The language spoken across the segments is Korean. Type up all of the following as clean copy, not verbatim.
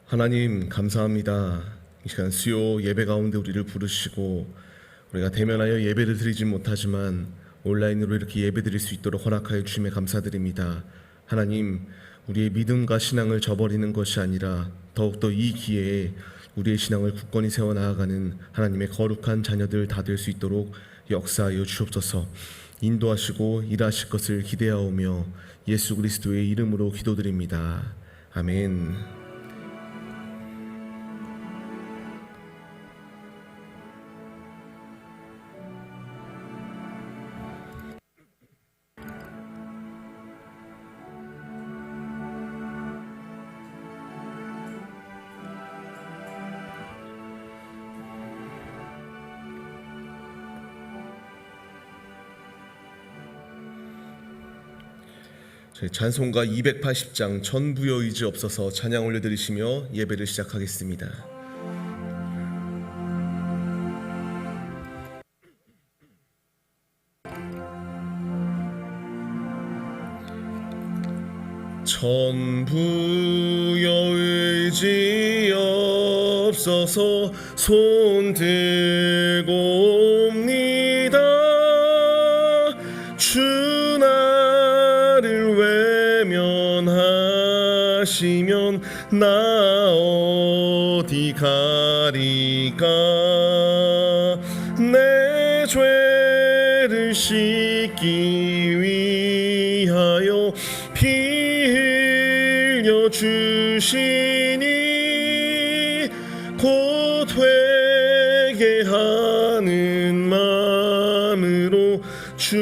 하나님 감사합니다. 이 시간 수요 예배 가운데 우리를 부르시고 우리가 대면하여 예배를 드리지 못하지만 온라인으로 이렇게 예배 드릴 수 있도록 허락하여 주심에 감사드립니다. 하나님, 우리의 믿음과 신앙을 저버리는 것이 아니라 더욱더 이 기회에 우리의 신앙을 굳건히 세워나가는 하나님의 거룩한 자녀들 다 될 수 있도록 역사하여 주옵소서. 인도하시고 일하실 것을 기대하오며 예수 그리스도의 이름으로 기도드립니다. 아멘. 저희 찬송가 280장 전부여 의지 없어서 찬양 올려드리시며 예배를 시작하겠습니다. 전부여 의지 없어서 손 들고 옵니다. 주 나를 외면하시면 나 어디 가리까. 내 죄를 씻기 위하여 피 흘려 주시니 곧 회개하는 마음으로 주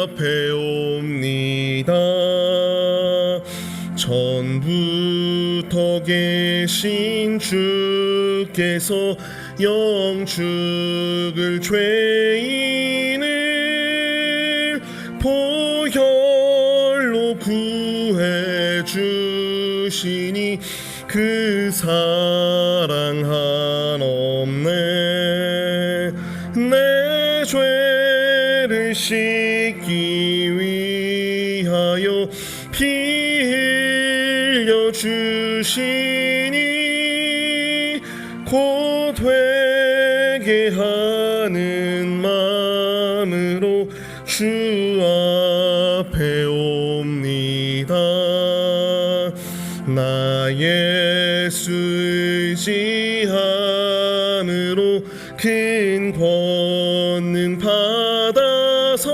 앞에 옵니다. 전부터 계신 주께서 영축을 죄인을 보혈로 구해 주시니 그 사랑 한없네. 내 죄를 씻기 위하여 피 흘려 주시니 곧 회개하는 마음으로 주 앞에 옵니다. 나 예수 의지함으로 큰 권능 받아서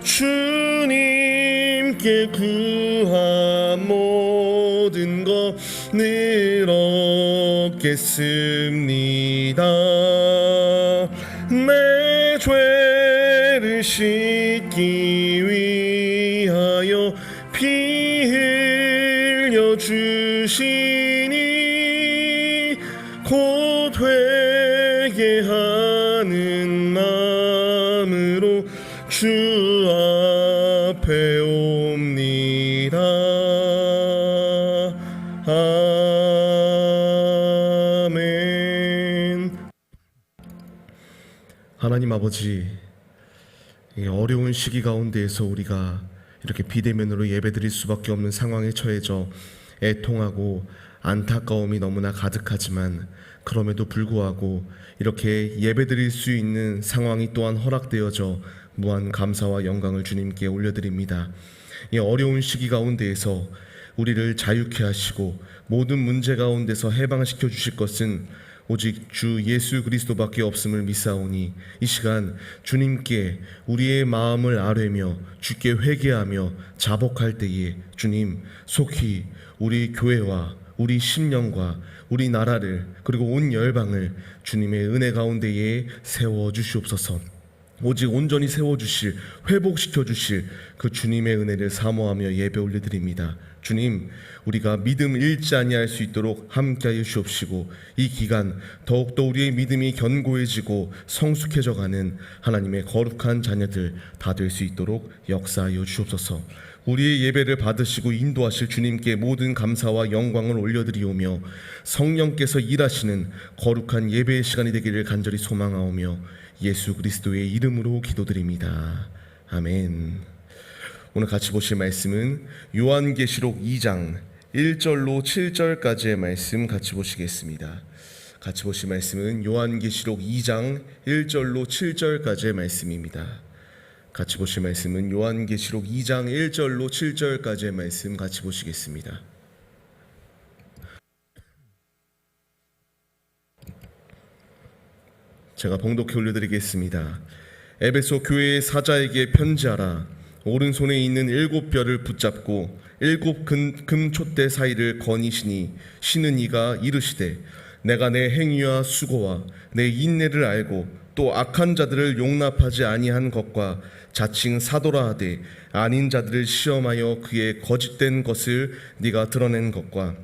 주님께 구한 모든 것 늘 얻겠습니다. 내 죄를 씻기 위하여 피 흘려 주시니 곧 회개하는 마음으로 주 앞에 옵니다. 아멘. 하나님 아버지, 이 어려운 시기 가운데에서 우리가 이렇게 비대면으로 예배드릴 수밖에 없는 상황에 처해져 애통하고 안타까움이 너무나 가득하지만 그럼에도 불구하고 이렇게 예배드릴 수 있는 상황이 또한 허락되어져 무한 감사와 영광을 주님께 올려드립니다. 이 어려운 시기 가운데에서 우리를 자유케 하시고 모든 문제 가운데서 해방시켜 주실 것은 오직 주 예수 그리스도밖에 없음을 믿사오니 이 시간 주님께 우리의 마음을 아뢰며 주께 회개하며 자복할 때에 주님 속히 우리 교회와 우리 심령과 우리 나라를 그리고 온 열방을 주님의 은혜 가운데에 세워주시옵소서. 오직 온전히 세워주실, 회복시켜주실 그 주님의 은혜를 사모하며 예배 올려드립니다. 주님, 우리가 믿음 잃지 아니할 수 있도록 함께하여 주옵시고 이 기간 더욱더 우리의 믿음이 견고해지고 성숙해져가는 하나님의 거룩한 자녀들 다 될 수 있도록 역사하여 주옵소서. 우리의 예배를 받으시고 인도하실 주님께 모든 감사와 영광을 올려드리오며 성령께서 일하시는 거룩한 예배의 시간이 되기를 간절히 소망하오며 예수 그리스도의 이름으로 기도드립니다. 아멘. 오늘 같이 보실 말씀은 요한계시록 2장 1절로 7절까지의 말씀 같이 보시겠습니다. 같이 보실 말씀은 요한계시록 2장 1절로 7절까지의 말씀입니다. 같이 보실 말씀은 요한계시록 2장 1절로 7절까지의 말씀 같이 보시겠습니다. 제가 봉독해 올려드리겠습니다. 에베소 교회의 사자에게 편지하라. 오른손에 있는 7별을 붙잡고 7 금촛대 사이를 거니시니 신은 이가 이르시되 내가 내 행위와 수고와 내 인내를 알고 또 악한 자들을 용납하지 아니한 것과 자칭 사도라 하되 아닌 자들을 시험하여 그의 거짓된 것을 네가 드러낸 것과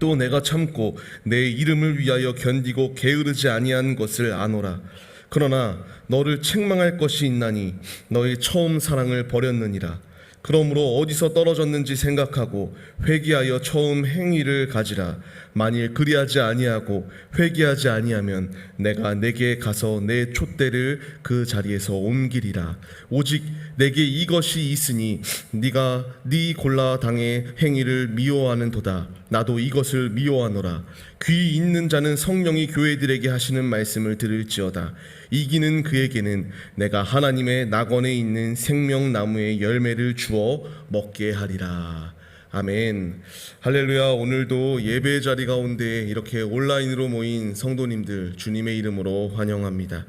또 내가 참고 내 이름을 위하여 견디고 게으르지 아니한 것을 아노라. 그러나 너를 책망할 것이 있나니 너의 처음 사랑을 버렸느니라. 그러므로 어디서 떨어졌는지 생각하고 회개하여 처음 행위를 가지라. 만일 그리하지 아니하고 회개하지 아니하면 내가 내게 가서 내 촛대를 그 자리에서 옮기리라. 오직 내게 이것이 있으니 네가 네 골라 당의 행위를 미워하는도다. 나도 이것을 미워하노라. 귀 있는 자는 성령이 교회들에게 하시는 말씀을 들을지어다. 이기는 그에게는 내가 하나님의 낙원에 있는 생명나무의 열매를 주어 먹게 하리라. 아멘. 할렐루야. 오늘도 예배 자리 가운데 이렇게 온라인으로 모인 성도님들 주님의 이름으로 환영합니다.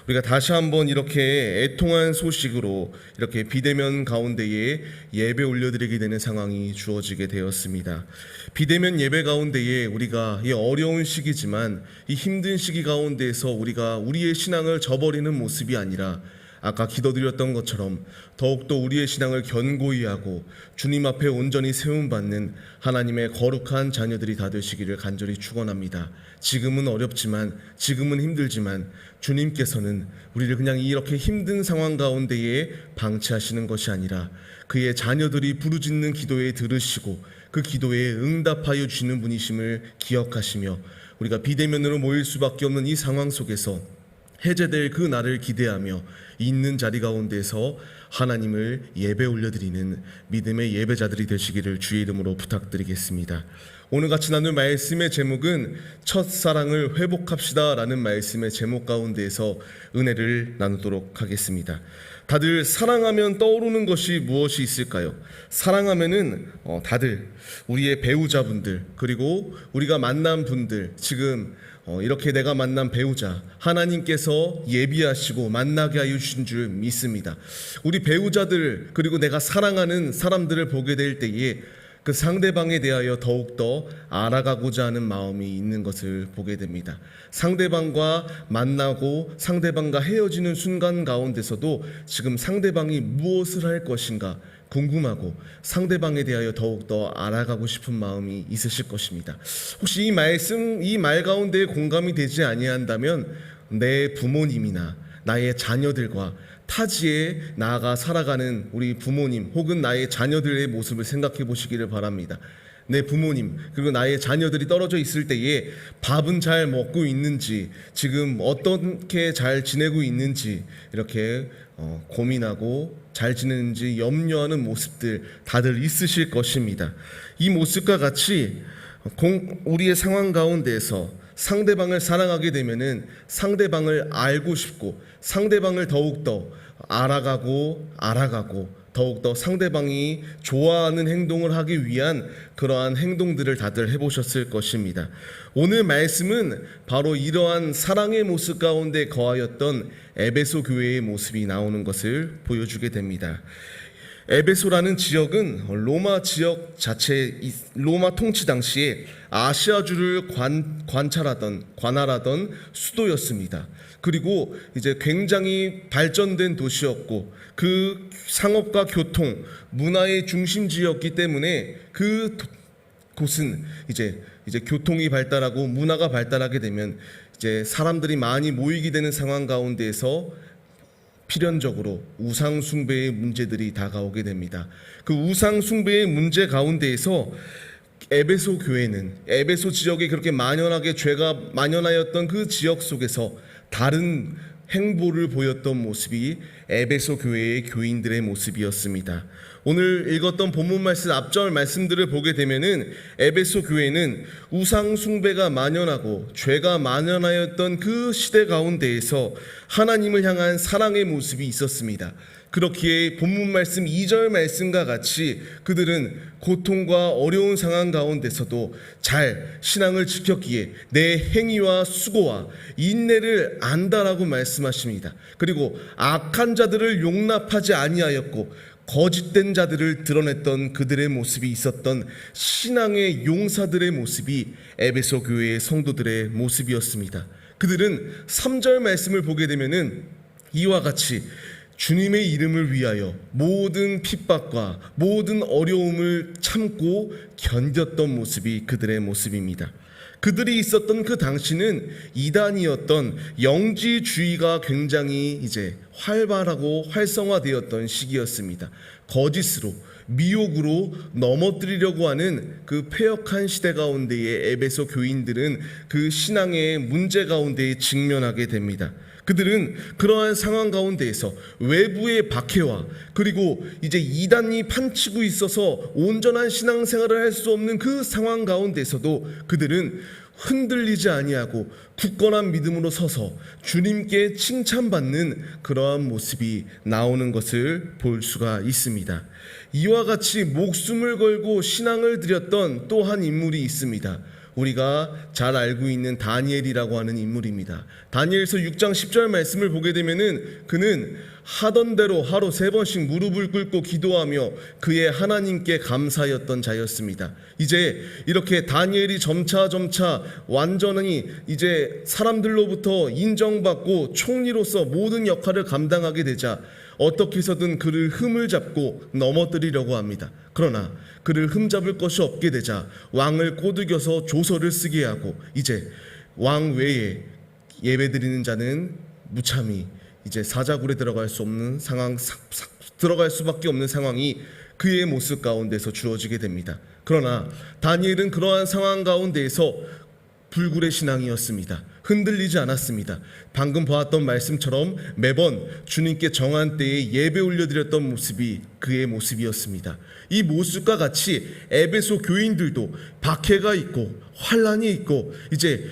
우리가 다시 한번 이렇게 애통한 소식으로 이렇게 비대면 가운데에 예배 올려드리게 되는 상황이 주어지게 되었습니다. 비대면 예배 가운데에 우리가 이 어려운 시기지만 이 힘든 시기 가운데에서 우리가 우리의 신앙을 저버리는 모습이 아니라 아까 기도드렸던 것처럼 더욱더 우리의 신앙을 견고히 하고 주님 앞에 온전히 세움받는 하나님의 거룩한 자녀들이 다 되시기를 간절히 축원합니다. 지금은 어렵지만, 지금은 힘들지만 주님께서는 우리를 그냥 이렇게 힘든 상황 가운데에 방치하시는 것이 아니라 그의 자녀들이 부르짖는 기도에 들으시고 그 기도에 응답하여 주시는 분이심을 기억하시며 우리가 비대면으로 모일 수밖에 없는 이 상황 속에서 해제될 그 날을 기대하며 있는 자리 가운데서 하나님을 예배 올려드리는 믿음의 예배자들이 되시기를 주의 이름으로 부탁드리겠습니다. 오늘 같이 나눌 말씀의 제목은 첫사랑을 회복합시다 라는 말씀의 제목 가운데에서 은혜를 나누도록 하겠습니다. 다들 사랑하면 떠오르는 것이 무엇이 있을까요? 사랑하면은 다들 우리의 배우자분들 그리고 우리가 만난 분들 지금 이렇게 내가 만난 배우자 하나님께서 예비하시고 만나게 하여 주신 줄 믿습니다. 우리 배우자들 그리고 내가 사랑하는 사람들을 보게 될 때에 그 상대방에 대하여 더욱더 알아가고자 하는 마음이 있는 것을 보게 됩니다. 상대방과 만나고 상대방과 헤어지는 순간 가운데서도 지금 상대방이 무엇을 할 것인가 궁금하고 상대방에 대하여 더욱더 알아가고 싶은 마음이 있으실 것입니다. 혹시 이 말씀, 이 말 가운데 공감이 되지 아니한다면 내 부모님이나 나의 자녀들과 타지에 나아가 살아가는 우리 부모님 혹은 나의 자녀들의 모습을 생각해 보시기를 바랍니다. 내 부모님 그리고 나의 자녀들이 떨어져 있을 때에 밥은 잘 먹고 있는지 지금 어떻게 잘 지내고 있는지 이렇게 고민하고 잘 지내는지 염려하는 모습들 다들 있으실 것입니다. 이 모습과 같이 우리의 상황 가운데에서 상대방을 사랑하게 되면은 상대방을 알고 싶고 상대방을 더욱더 알아가고 더욱더 상대방이 좋아하는 행동을 하기 위한 그러한 행동들을 다들 해보셨을 것입니다. 오늘 말씀은 바로 이러한 사랑의 모습 가운데 거하였던 에베소 교회의 모습이 나오는 것을 보여주게 됩니다. 에베소라는 지역은 로마 지역 자체, 로마 통치 당시에 아시아주를 관할하던 수도였습니다. 그리고 이제 굉장히 발전된 도시였고 그 상업과 교통, 문화의 중심지였기 때문에 그 곳은 이제 교통이 발달하고 문화가 발달하게 되면 이제 사람들이 많이 모이게 되는 상황 가운데에서 필연적으로 우상 숭배의 문제들이 다가오게 됩니다. 그 우상 숭배의 문제 가운데에서 에베소 교회는 에베소 지역에 그렇게 만연하게 죄가 만연하였던 그 지역 속에서 다른 행보를 보였던 모습이 에베소 교회의 교인들의 모습이었습니다. 오늘 읽었던 본문 말씀 앞절 말씀들을 보게 되면은 에베소 교회는 우상 숭배가 만연하고 죄가 만연하였던 그 시대 가운데에서 하나님을 향한 사랑의 모습이 있었습니다. 그렇기에 본문 말씀 2절 말씀과 같이 그들은 고통과 어려운 상황 가운데서도 잘 신앙을 지켰기에 내 행위와 수고와 인내를 안다라고 말씀하십니다. 그리고 악한 자들을 용납하지 아니하였고 거짓된 자들을 드러냈던 그들의 모습이 있었던 신앙의 용사들의 모습이 에베소 교회의 성도들의 모습이었습니다. 그들은 3절 말씀을 보게 되면은 이와 같이 주님의 이름을 위하여 모든 핍박과 모든 어려움을 참고 견뎠던 모습이 그들의 모습입니다. 그들이 있었던 그 당시는 이단이었던 영지주의가 굉장히 활발하고 활성화되었던 시기였습니다. 거짓으로 미혹으로 넘어뜨리려고 하는 그 패역한 시대 가운데에 에베소 교인들은 그 신앙의 문제 가운데에 직면하게 됩니다. 그들은 그러한 상황 가운데에서 외부의 박해와 그리고 이단이 판치고 있어서 온전한 신앙생활을 할 수 없는 그 상황 가운데서도 그들은 흔들리지 아니하고 굳건한 믿음으로 서서 주님께 칭찬받는 그러한 모습이 나오는 것을 볼 수가 있습니다. 이와 같이 목숨을 걸고 신앙을 드렸던 또 한 인물이 있습니다. 우리가 잘 알고 있는 다니엘이라고 하는 인물입니다. 다니엘서 6장 10절 말씀을 보게 되면은 그는 하던 대로 하루 3번씩 무릎을 꿇고 기도하며 그의 하나님께 감사하였던 자였습니다. 이제 이렇게 다니엘이 점차 완전히 사람들로부터 인정받고 총리로서 모든 역할을 감당하게 되자 어떻게 해서든 그를 흠을 잡고 넘어뜨리려고 합니다. 그러나 그를 흠잡을 것이 없게 되자 왕을 꼬드겨서 조서를 쓰게 하고 이제 왕 외에 예배드리는 자는 무참히 사자굴에 들어갈 수 없는 상황, 들어갈 수밖에 없는 상황이 그의 모습 가운데서 주어지게 됩니다. 그러나 다니엘은 그러한 상황 가운데에서 불굴의 신앙이었습니다. 흔들리지 않았습니다. 방금 보았던 말씀처럼 매번 주님께 정한 때에 예배 올려드렸던 모습이 그의 모습이었습니다. 이 모습과 같이 에베소 교인들도 박해가 있고 환란이 있고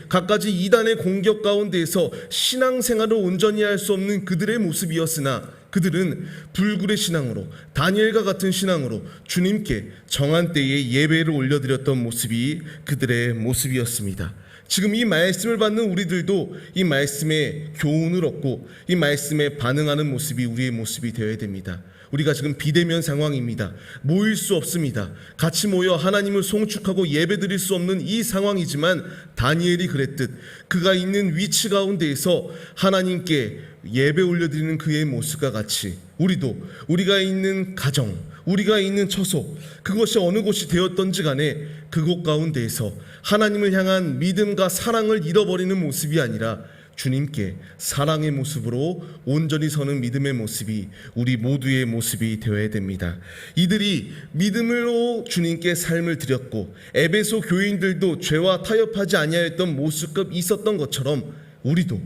갖가지 이단의 공격 가운데에서 신앙생활을 온전히 할 수 없는 그들의 모습이었으나 그들은 불굴의 신앙으로 다니엘과 같은 신앙으로 주님께 정한 때에 예배를 올려드렸던 모습이 그들의 모습이었습니다. 지금 이 말씀을 받는 우리들도 이 말씀에 교훈을 얻고 이 말씀에 반응하는 모습이 우리의 모습이 되어야 됩니다. 우리가 지금 비대면 상황입니다. 모일 수 없습니다. 같이 모여 하나님을 송축하고 예배드릴 수 없는 이 상황이지만 다니엘이 그랬듯 그가 있는 위치 가운데에서 하나님께 예배 올려드리는 그의 모습과 같이 우리도 우리가 있는 가정, 우리가 있는 처소, 그것이 어느 곳이 되었던지 간에 그곳 가운데에서 하나님을 향한 믿음과 사랑을 잃어버리는 모습이 아니라 주님께 사랑의 모습으로 온전히 서는 믿음의 모습이 우리 모두의 모습이 되어야 됩니다. 이들이 믿음으로 주님께 삶을 드렸고 에베소 교인들도 죄와 타협하지 아니하였던 모습과 있었던 것처럼 우리도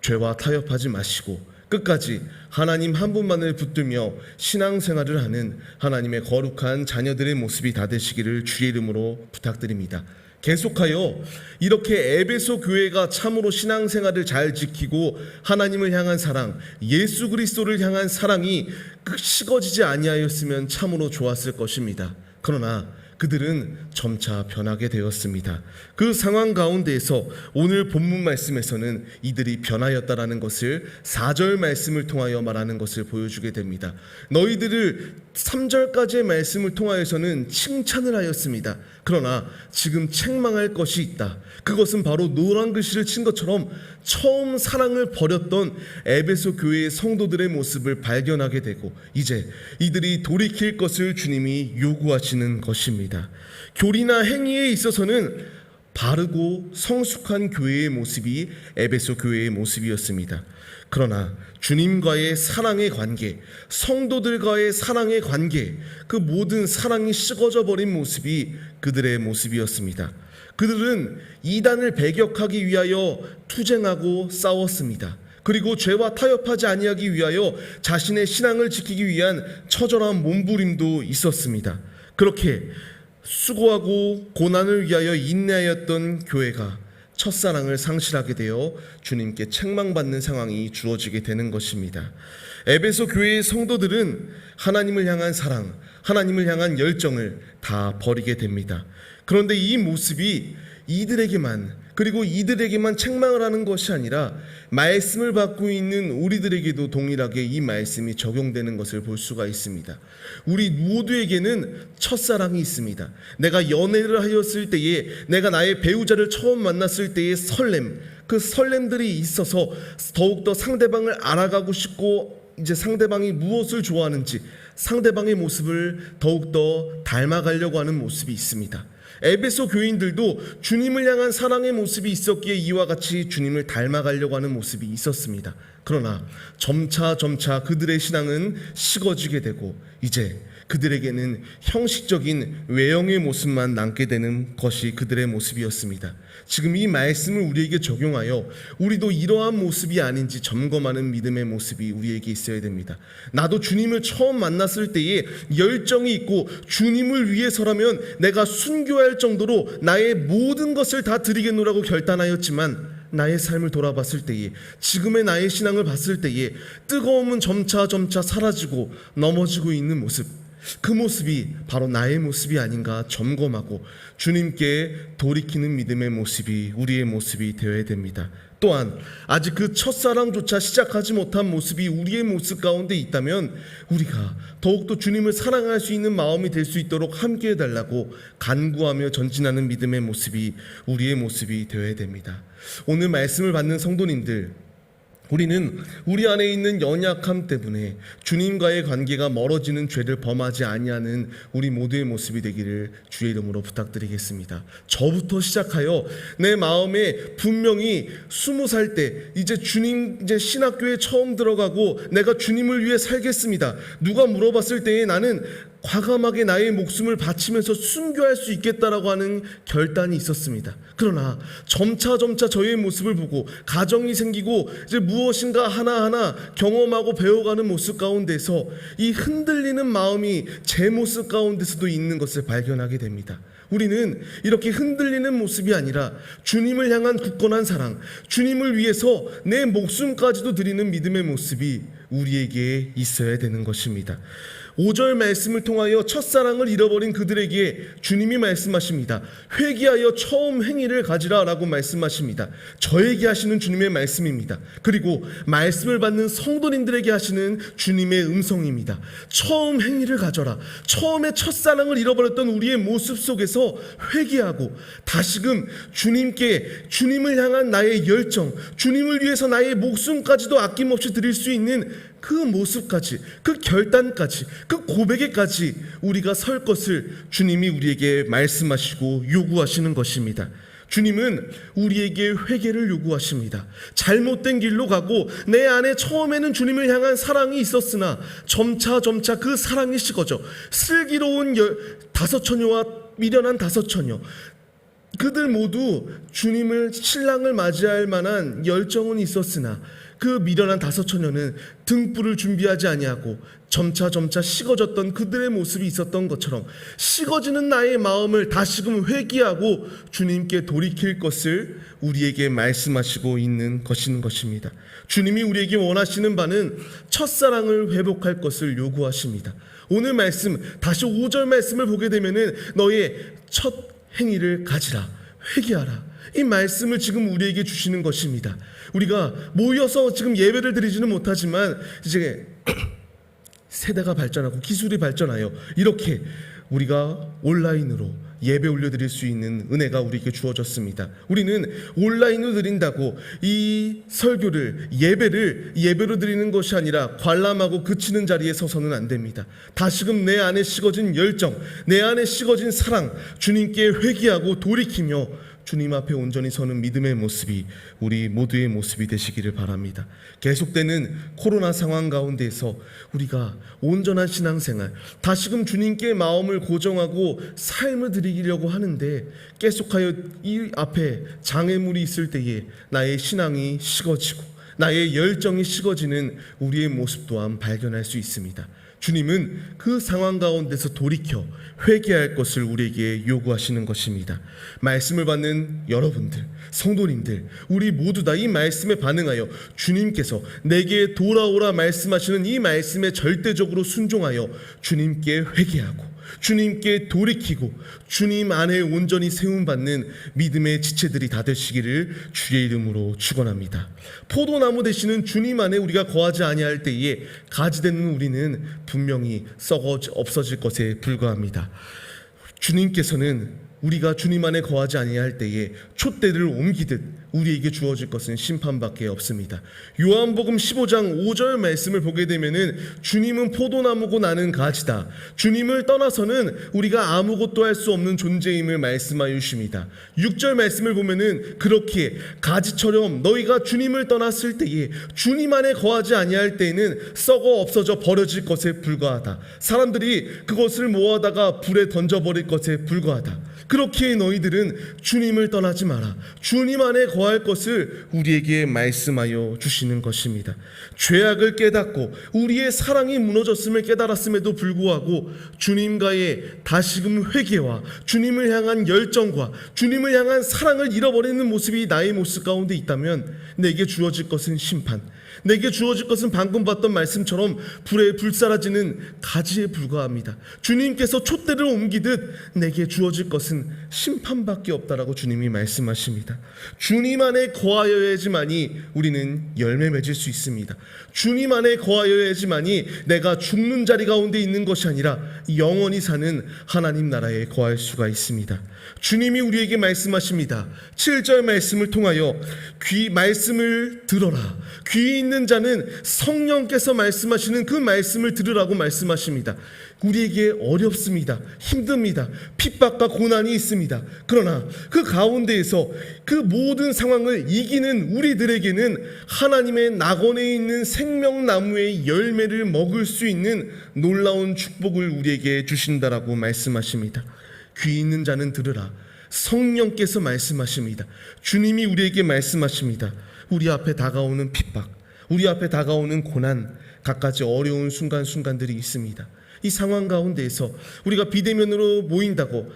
죄와 타협하지 마시고 끝까지 하나님 한 분만을 붙들며 신앙생활을 하는 하나님의 거룩한 자녀들의 모습이 다 되시기를 주의 이름으로 부탁드립니다. 계속하여 이렇게 에베소 교회가 참으로 신앙생활을 잘 지키고 하나님을 향한 사랑, 예수 그리스도를 향한 사랑이 식어지지 아니하였으면 참으로 좋았을 것입니다. 그러나 그들은 점차 변하게 되었습니다. 그 상황 가운데에서 오늘 본문 말씀에서는 이들이 변하였다라는 것을 4절 말씀을 통하여 말하는 것을 보여주게 됩니다. 너희들을 3절까지의 말씀을 통하여서는 칭찬을 하였습니다. 그러나 지금 책망할 것이 있다. 그것은 바로 노란 글씨를 친 것처럼 처음 사랑을 버렸던 에베소 교회의 성도들의 모습을 발견하게 되고 이제 이들이 돌이킬 것을 주님이 요구하시는 것입니다. 교리나 행위에 있어서는 바르고 성숙한 교회의 모습이 에베소 교회의 모습이었습니다. 그러나 주님과의 사랑의 관계, 성도들과의 사랑의 관계, 그 모든 사랑이 식어져 버린 모습이 그들의 모습이었습니다. 그들은 이단을 배격하기 위하여 투쟁하고 싸웠습니다. 그리고 죄와 타협하지 아니하기 위하여 자신의 신앙을 지키기 위한 처절한 몸부림도 있었습니다. 그렇게 수고하고 고난을 위하여 인내하였던 교회가 첫사랑을 상실하게 되어 주님께 책망받는 상황이 주어지게 되는 것입니다. 에베소 교회의 성도들은 하나님을 향한 사랑, 하나님을 향한 열정을 다 버리게 됩니다. 그런데 이 모습이 이들에게만 책망을 하는 것이 아니라 말씀을 받고 있는 우리들에게도 동일하게 이 말씀이 적용되는 것을 볼 수가 있습니다. 우리 모두에게는 첫사랑이 있습니다. 내가 연애를 하였을 때에, 내가 나의 배우자를 처음 만났을 때의 설렘, 그 설렘들이 있어서 더욱더 상대방을 알아가고 싶고, 이제 상대방이 무엇을 좋아하는지 상대방의 모습을 더욱더 닮아가려고 하는 모습이 있습니다. 에베소 교인들도 주님을 향한 사랑의 모습이 있었기에 이와 같이 주님을 닮아가려고 하는 모습이 있었습니다. 그러나 점차 그들의 신앙은 식어지게 되고 이제 그들에게는 형식적인 외형의 모습만 남게 되는 것이 그들의 모습이었습니다. 지금 이 말씀을 우리에게 적용하여 우리도 이러한 모습이 아닌지 점검하는 믿음의 모습이 우리에게 있어야 됩니다. 나도 주님을 처음 만났을 때에 열정이 있고 주님을 위해서라면 내가 순교할 정도로 나의 모든 것을 다 드리겠노라고 결단하였지만 나의 삶을 돌아봤을 때에, 지금의 나의 신앙을 봤을 때에 뜨거움은 점차 사라지고 넘어지고 있는 모습, 그 모습이 바로 나의 모습이 아닌가 점검하고 주님께 돌이키는 믿음의 모습이 우리의 모습이 되어야 됩니다. 또한 아직 그 첫사랑조차 시작하지 못한 모습이 우리의 모습 가운데 있다면 우리가 더욱더 주님을 사랑할 수 있는 마음이 될 수 있도록 함께 해달라고 간구하며 전진하는 믿음의 모습이 우리의 모습이 되어야 됩니다. 오늘 말씀을 받는 성도님들, 우리는 우리 안에 있는 연약함 때문에 주님과의 관계가 멀어지는 죄를 범하지 아니하는 우리 모두의 모습이 되기를 주의 이름으로 부탁드리겠습니다. 저부터 시작하여 내 마음에 분명히 20살 때 이제 신학교에 처음 들어가고 내가 주님을 위해 살겠습니다. 누가 물어봤을 때에 나는 과감하게 나의 목숨을 바치면서 순교할 수 있겠다라고 하는 결단이 있었습니다. 그러나 점차 저의 모습을 보고 가정이 생기고 이제 무엇인가 하나하나 경험하고 배워가는 모습 가운데서 이 흔들리는 마음이 제 모습 가운데서도 있는 것을 발견하게 됩니다. 우리는 이렇게 흔들리는 모습이 아니라 주님을 향한 굳건한 사랑, 주님을 위해서 내 목숨까지도 드리는 믿음의 모습이 우리에게 있어야 되는 것입니다. 5절 말씀을 통하여 첫사랑을 잃어버린 그들에게 주님이 말씀하십니다. 회개하여 처음 행위를 가지라 라고 말씀하십니다. 저에게 하시는 주님의 말씀입니다. 그리고 말씀을 받는 성도님들에게 하시는 주님의 음성입니다. 처음 행위를 가져라. 처음에 첫사랑을 잃어버렸던 우리의 모습 속에서 회개하고 다시금 주님을 향한 나의 열정, 주님을 위해서 나의 목숨까지도 아낌없이 드릴 수 있는 그 모습까지, 그 결단까지, 그 고백에까지 우리가 설 것을 주님이 우리에게 말씀하시고 요구하시는 것입니다. 주님은 우리에게 회개를 요구하십니다. 잘못된 길로 가고 내 안에 처음에는 주님을 향한 사랑이 있었으나 점차 그 사랑이 식어져 슬기로운 5처녀와 미련한 5처녀, 그들 모두 신랑을 맞이할 만한 열정은 있었으나 그 미련한 5처녀는 등불을 준비하지 아니하고 점차 식어졌던 그들의 모습이 있었던 것처럼 식어지는 나의 마음을 다시금 회개하고 주님께 돌이킬 것을 우리에게 말씀하시고 있는 것입니다. 주님이 우리에게 원하시는 바는 첫사랑을 회복할 것을 요구하십니다. 오늘 말씀, 다시 5절 말씀을 보게 되면은 너의 첫 행위를 가지라, 회개하라, 이 말씀을 지금 우리에게 주시는 것입니다. 우리가 모여서 지금 예배를 드리지는 못하지만 이제 세대가 발전하고 기술이 발전하여 이렇게 우리가 온라인으로 예배 올려드릴 수 있는 은혜가 우리에게 주어졌습니다. 우리는 온라인으로 드린다고 이 설교를 예배로 드리는 것이 아니라 관람하고 그치는 자리에 서서는 안 됩니다. 다시금 내 안에 식어진 열정, 내 안에 식어진 사랑, 주님께 회개하고 돌이키며 주님 앞에 온전히 서는 믿음의 모습이 우리 모두의 모습이 되시기를 바랍니다. 계속되는 코로나 상황 가운데서 우리가 온전한 신앙생활, 다시금 주님께 마음을 고정하고 삶을 드리려고 하는데 계속하여 이 앞에 장애물이 있을 때에 나의 신앙이 식어지고 나의 열정이 식어지는 우리의 모습 또한 발견할 수 있습니다. 주님은 그 상황 가운데서 돌이켜 회개할 것을 우리에게 요구하시는 것입니다. 말씀을 받는 여러분들, 성도님들, 우리 모두 다 이 말씀에 반응하여 주님께서 내게 돌아오라 말씀하시는 이 말씀에 절대적으로 순종하여 주님께 회개하고 주님께 돌이키고 주님 안에 온전히 세움받는 믿음의 지체들이 다 되시기를 주의 이름으로 축원합니다. 포도나무 되시는 주님 안에 우리가 거하지 아니할 때에 가지 되는 우리는 분명히 썩어 없어질 것에 불과합니다. 주님께서는 우리가 주님 안에 거하지 아니할 때에 촛대를 옮기듯 우리에게 주어질 것은 심판밖에 없습니다. 요한복음 15장 5절 말씀을 보게 되면은 주님은 포도나무고 나는 가지다. 주님을 떠나서는 우리가 아무것도 할 수 없는 존재임을 말씀하여 주십니다. 6절 말씀을 보면은 그렇게 가지처럼 너희가 주님을 떠났을 때에 주님 안에 거하지 아니할 때에는 썩어 없어져 버려질 것에 불과하다. 사람들이 그것을 모아다가 불에 던져버릴 것에 불과하다. 그렇게 너희들은 주님을 떠나지 마라. 주님 안에 거할 것을 우리에게 말씀하여 주시는 것입니다. 죄악을 깨닫고 우리의 사랑이 무너졌음을 깨달았음에도 불구하고 주님과의 다시금 회개와 주님을 향한 열정과 주님을 향한 사랑을 잃어버리는 모습이 나의 모습 가운데 있다면 내게 주어질 것은 심판, 내게 주어질 것은 방금 봤던 말씀처럼 불에 불사라지는 가지에 불과합니다. 주님께서 촛대를 옮기듯 내게 주어질 것은 심판밖에 없다라고 주님이 말씀하십니다. 주님 안에 거하여야지만이 우리는 열매 맺을 수 있습니다. 주님 안에 거하여야지만이 내가 죽는 자리 가운데 있는 것이 아니라 영원히 사는 하나님 나라에 거할 수가 있습니다. 주님이 우리에게 말씀하십니다. 7절 말씀을 통하여 말씀을 들어라. 귀 있는 자는 성령께서 말씀하시는 그 말씀을 들으라고 말씀하십니다. 우리에게 어렵습니다. 힘듭니다. 핍박과 고난이 있습니다. 그러나 그 가운데에서 그 모든 상황을 이기는 우리들에게는 하나님의 낙원에 있는 생명나무의 열매를 먹을 수 있는 놀라운 축복을 우리에게 주신다라고 말씀하십니다. 귀 있는 자는 들으라. 성령께서 말씀하십니다. 주님이 우리에게 말씀하십니다. 우리 앞에 다가오는 핍박, 우리 앞에 다가오는 고난, 갖가지 어려운 순간순간들이 있습니다. 이 상황 가운데에서 우리가 비대면으로 모인다고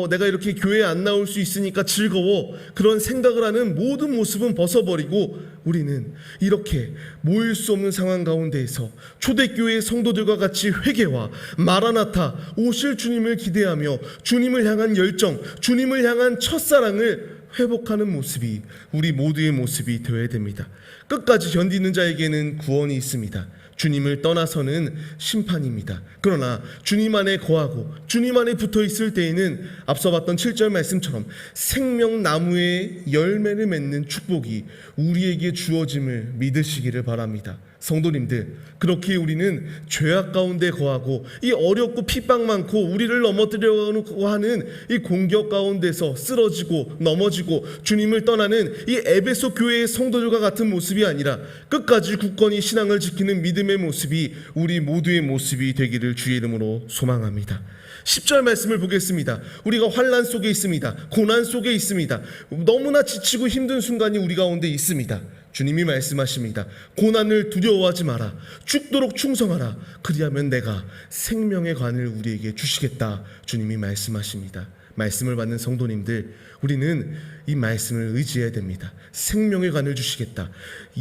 내가 이렇게 교회에 안 나올 수 있으니까 즐거워, 그런 생각을 하는 모든 모습은 벗어버리고 우리는 이렇게 모일 수 없는 상황 가운데에서 초대교회 성도들과 같이 회개와 마라나타 오실 주님을 기대하며 주님을 향한 열정, 주님을 향한 첫사랑을 회복하는 모습이 우리 모두의 모습이 되어야 됩니다. 끝까지 견디는 자에게는 구원이 있습니다. 주님을 떠나서는 심판입니다. 그러나 주님 안에 거하고 주님 안에 붙어 있을 때에는 앞서 봤던 7절 말씀처럼 생명나무의 열매를 맺는 축복이 우리에게 주어짐을 믿으시기를 바랍니다. 성도님들, 그렇게 우리는 죄악 가운데 거하고 이 어렵고 핍박 많고 우리를 넘어뜨려고 하는 이 공격 가운데서 쓰러지고 넘어지고 주님을 떠나는 이 에베소 교회의 성도들과 같은 모습이 아니라 끝까지 굳건히 신앙을 지키는 믿음의 모습이 우리 모두의 모습이 되기를 주의 이름으로 소망합니다. 10절 말씀을 보겠습니다. 우리가 환난 속에 있습니다. 고난 속에 있습니다. 너무나 지치고 힘든 순간이 우리 가운데 있습니다. 주님이 말씀하십니다. 고난을 두려워하지 마라. 죽도록 충성하라. 그리하면 내가 생명의 관을 우리에게 주시겠다. 주님이 말씀하십니다. 말씀을 받는 성도님들, 우리는 이 말씀을 의지해야 됩니다. 생명의 관을 주시겠다.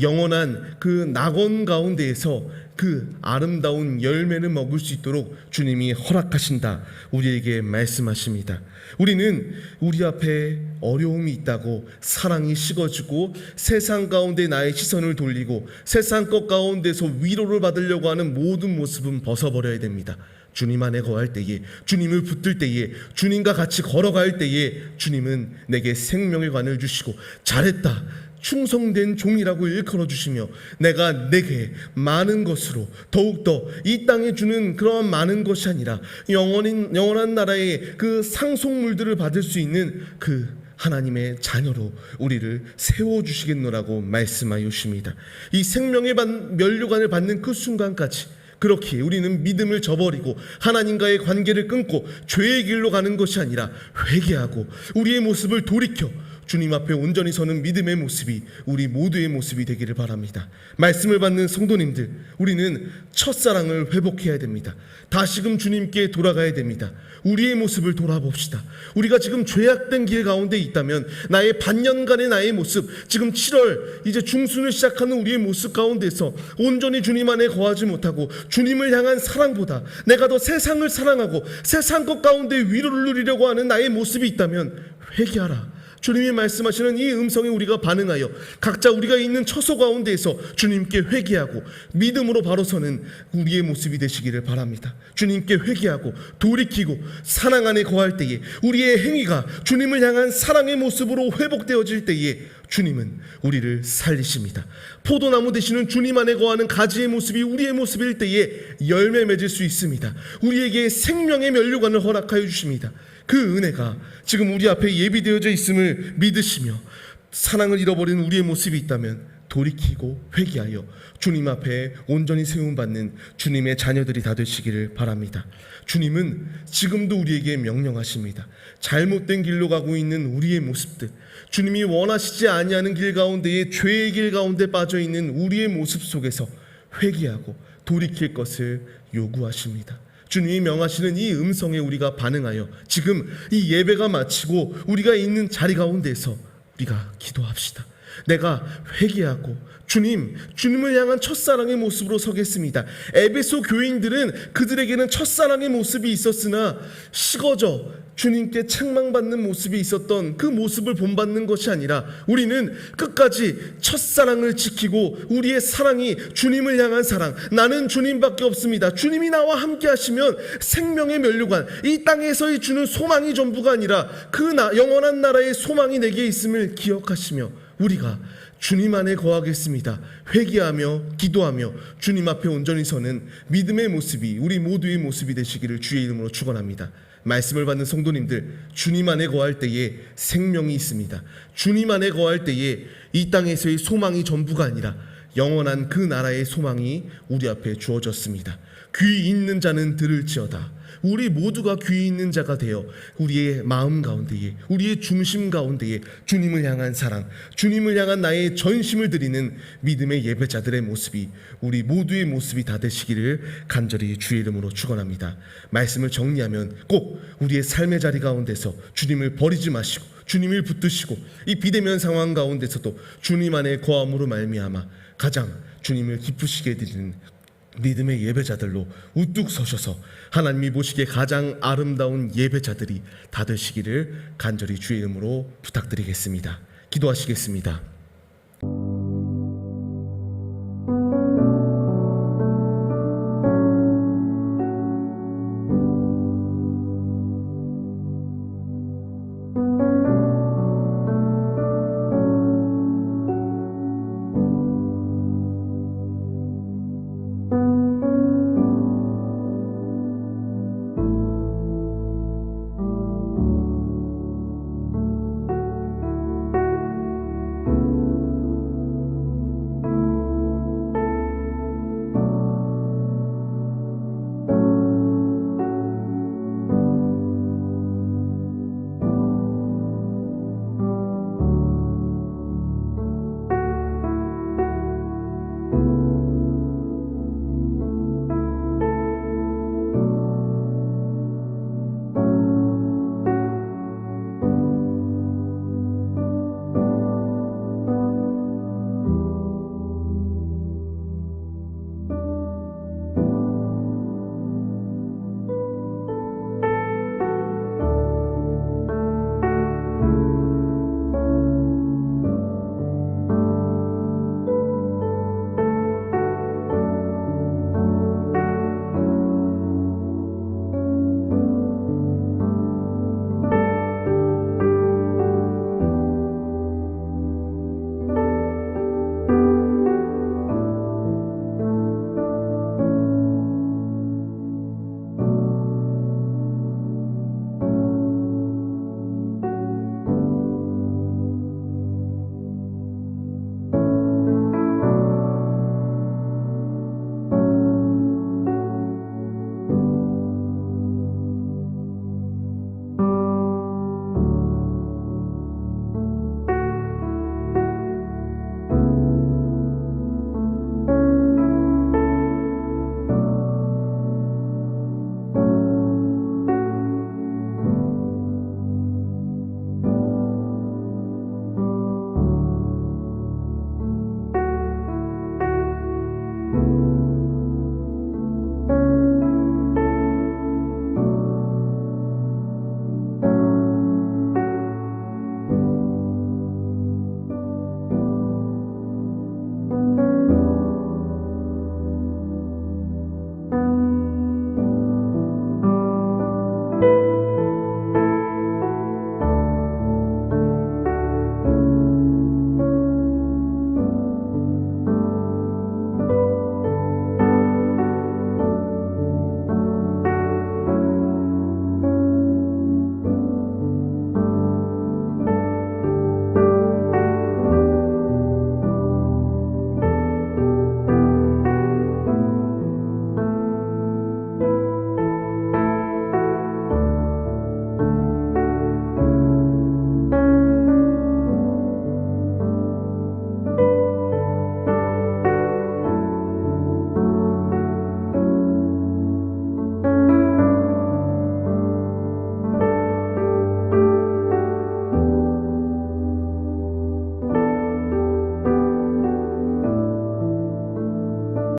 영원한 그 낙원 가운데에서 그 아름다운 열매를 먹을 수 있도록 주님이 허락하신다. 우리에게 말씀하십니다. 우리는 우리 앞에 어려움이 있다고 사랑이 식어지고 세상 가운데 나의 시선을 돌리고 세상 것 가운데서 위로를 받으려고 하는 모든 모습은 벗어버려야 됩니다. 주님 안에 거할 때에, 주님을 붙들 때에, 주님과 같이 걸어갈 때에 주님은 내게 생명의 관을 주시고 잘했다, 충성된 종이라고 일컬어 주시며 내가 내게 많은 것으로 더욱더 이 땅에 주는 그러한 많은 것이 아니라 영원한 나라의 그 상속물들을 받을 수 있는 그 하나님의 자녀로 우리를 세워주시겠노라고 말씀하여 주십니다. 이 생명의 면류관을 받는 그 순간까지 그렇게 우리는 믿음을 저버리고 하나님과의 관계를 끊고 죄의 길로 가는 것이 아니라 회개하고 우리의 모습을 돌이켜 주님 앞에 온전히 서는 믿음의 모습이 우리 모두의 모습이 되기를 바랍니다. 말씀을 받는 성도님들, 우리는 첫사랑을 회복해야 됩니다. 다시금 주님께 돌아가야 됩니다. 우리의 모습을 돌아봅시다. 우리가 지금 죄악된 길 가운데 있다면 나의 반년간의 나의 모습, 지금 7월 이제 중순을 시작하는 우리의 모습 가운데서 온전히 주님 안에 거하지 못하고 주님을 향한 사랑보다 내가 더 세상을 사랑하고 세상 것 가운데 위로를 누리려고 하는 나의 모습이 있다면 회개하라. 주님이 말씀하시는 이 음성에 우리가 반응하여 각자 우리가 있는 처소 가운데에서 주님께 회개하고 믿음으로 바로 서는 우리의 모습이 되시기를 바랍니다. 주님께 회개하고 돌이키고 사랑 안에 거할 때에 우리의 행위가 주님을 향한 사랑의 모습으로 회복되어질 때에 주님은 우리를 살리십니다. 포도나무 되시는 주님 안에 거하는 가지의 모습이 우리의 모습일 때에 열매 맺을 수 있습니다. 우리에게 생명의 면류관을 허락하여 주십니다. 그 은혜가 지금 우리 앞에 예비되어져 있음을 믿으시며 사랑을 잃어버린 우리의 모습이 있다면 돌이키고 회개하여 주님 앞에 온전히 세움받는 주님의 자녀들이 다 되시기를 바랍니다. 주님은 지금도 우리에게 명령하십니다. 잘못된 길로 가고 있는 우리의 모습들, 주님이 원하시지 아니하는 길 가운데에 죄의 길 가운데 빠져있는 우리의 모습 속에서 회개하고 돌이킬 것을 요구하십니다. 주님이 명하시는 이 음성에 우리가 반응하여 지금 이 예배가 마치고 우리가 있는 자리 가운데서 우리가 기도합시다. 내가 회개하고 주님을 향한 첫사랑의 모습으로 서겠습니다. 에베소 교인들은 그들에게는 첫사랑의 모습이 있었으나 식어져 주님께 책망받는 모습이 있었던 그 모습을 본받는 것이 아니라 우리는 끝까지 첫사랑을 지키고 우리의 사랑이 주님을 향한 사랑, 나는 주님밖에 없습니다. 주님이 나와 함께 하시면 생명의 면류관, 이 땅에서의 주는 소망이 전부가 아니라 그 영원한 나라의 소망이 내게 있음을 기억하시며 우리가 주님 안에 거하겠습니다. 회개하며 기도하며 주님 앞에 온전히 서는 믿음의 모습이 우리 모두의 모습이 되시기를 주의 이름으로 축원합니다. 말씀을 받는 성도님들, 주님 안에 거할 때에 생명이 있습니다. 주님 안에 거할 때에 이 땅에서의 소망이 전부가 아니라 영원한 그 나라의 소망이 우리 앞에 주어졌습니다. 귀 있는 자는 들을지어다. 우리 모두가 귀 있는 자가 되어 우리의 마음 가운데에, 우리의 중심 가운데에 주님을 향한 사랑, 주님을 향한 나의 전심을 드리는 믿음의 예배자들의 모습이 우리 모두의 모습이 다 되시기를 간절히 주의 이름으로 축원합니다. 말씀을 정리하면 꼭 우리의 삶의 자리 가운데서 주님을 버리지 마시고 주님을 붙드시고 이 비대면 상황 가운데서도 주님 안에 거함으로 말미암아 가장 주님을 기쁘시게 드리는 믿음의 예배자들로 우뚝 서셔서 하나님이 보시기에 가장 아름다운 예배자들이 다 되시기를 간절히 주의 이름으로 부탁드리겠습니다. 기도하시겠습니다.